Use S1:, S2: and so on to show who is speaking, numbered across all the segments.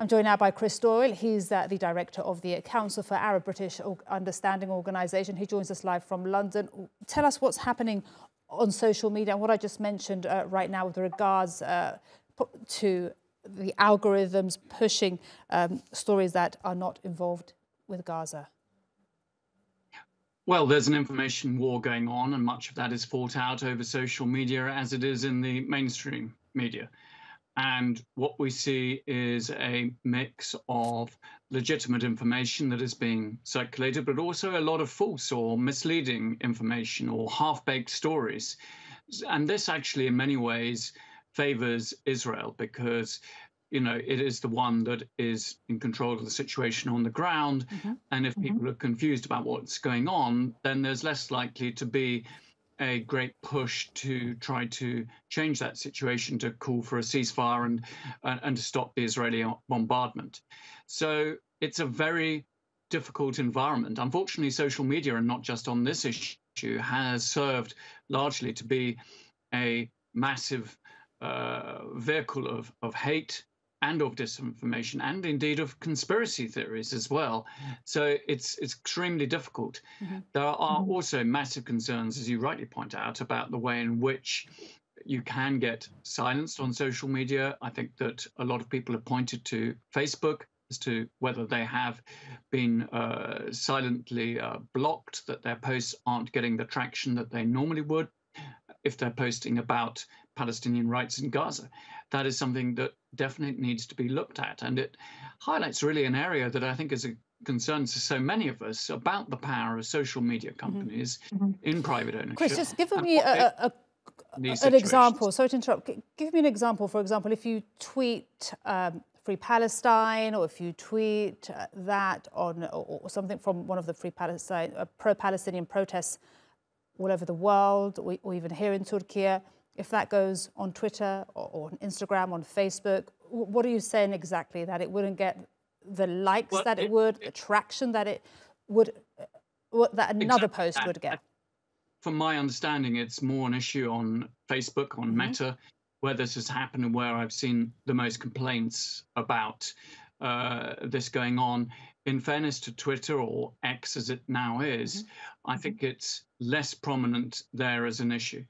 S1: I'm joined now by Chris Doyle. He's the director of the Council for Arab-British Understanding organisation. He joins us live from London. Tell us what's happening on social media and what I just mentioned right now with regards to the algorithms pushing stories that are not involved with Gaza.
S2: Well, there's an information war going on, and much of that is fought out over social media as it is in the mainstream media. And what we see is a mix of legitimate information that is being circulated, but also a lot of false or misleading information or half-baked stories. And this actually, in many ways, favors Israel because, you know, it is the one that is in control of the situation on the ground. And if people are confused about what's going on, then there's less likely to be a great push to try to change that situation, to call for a ceasefire and to stop the Israeli bombardment. So it's a very difficult environment. Unfortunately, social media, and not just on this issue, has served largely to be a massive vehicle of hate and of disinformation, and indeed of conspiracy theories as well. So it's extremely difficult. There are also massive concerns, as you rightly point out, about the way in which you can get silenced on social media. I think that a lot of people have pointed to Facebook as to whether they have been silently blocked, that their posts aren't getting the traction that they normally would if they're posting about Palestinian rights in Gaza. That is something that definitely needs to be looked at. And it highlights really an area that I think is a concern to so many of us about the power of social media companies in private ownership.
S1: Chris, just give me an example. Sorry to interrupt. Give me an example. For example, if you tweet Free Palestine, or if you tweet that on or something from one of the Free Palestine, pro-Palestinian protests all over the world, or even here in Turkey, if that goes on Twitter or on Instagram, on Facebook, what are you saying exactly? That it wouldn't get the likes that it would, the traction that it would, that another post would get?
S2: From my understanding, it's more an issue on Facebook, on Meta, where this has happened and where I've seen the most complaints about this going on. In fairness to Twitter, or X as it now is, I think it's less prominent there as an issue.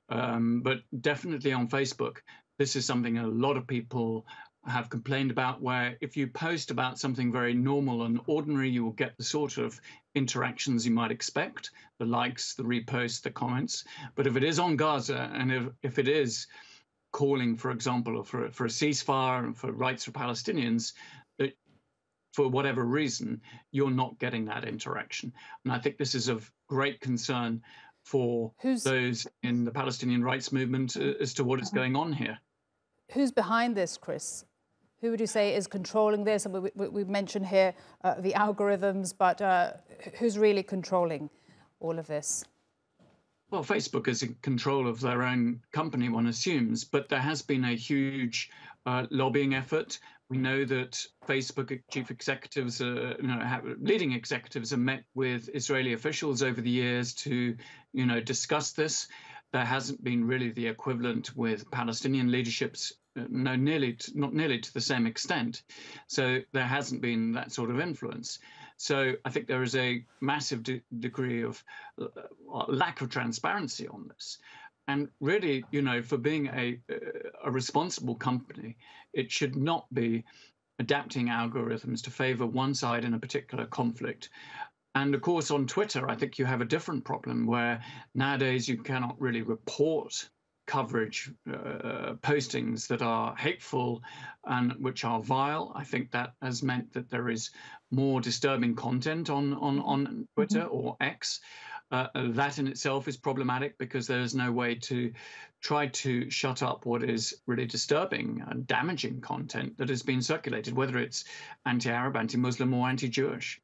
S2: But definitely on Facebook, this is something a lot of people have complained about, where if you post about something very normal and ordinary, you will get the sort of interactions you might expect, the likes, the reposts, the comments. But if it is on Gaza, and if it is calling, for example, for a ceasefire and for rights for Palestinians, for whatever reason, you're not getting that interaction. And I think this is of great concern for those in the Palestinian rights movement as to what is going on here.
S1: Who's behind this, Chris? Who would you say is controlling this? And we mentioned here the algorithms, but who's really controlling all of this?
S2: Well, Facebook is in control of their own company, one assumes, but there has been a huge lobbying effort. We know that Facebook chief executives, leading executives, have met with Israeli officials over the years to, discuss this. There hasn't been really the equivalent with Palestinian leaderships, not nearly to the same extent. So there hasn't been that sort of influence. So I think there is a massive degree of lack of transparency on this. And really, for being a responsible company, it should not be adapting algorithms to favor one side in a particular conflict. And of course, on Twitter, I think you have a different problem where nowadays you cannot really report coverage, postings that are hateful and which are vile. I think that has meant that there is more disturbing content on Twitter or X. That in itself is problematic because there is no way to try to shut up what is really disturbing and damaging content that has been circulated, whether it's anti-Arab, anti-Muslim, or anti-Jewish.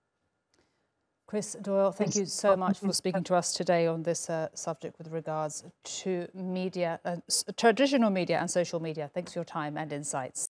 S1: Chris Doyle, thank you so much for speaking to us today on this subject with regards to media, traditional media and social media. Thanks for your time and insights.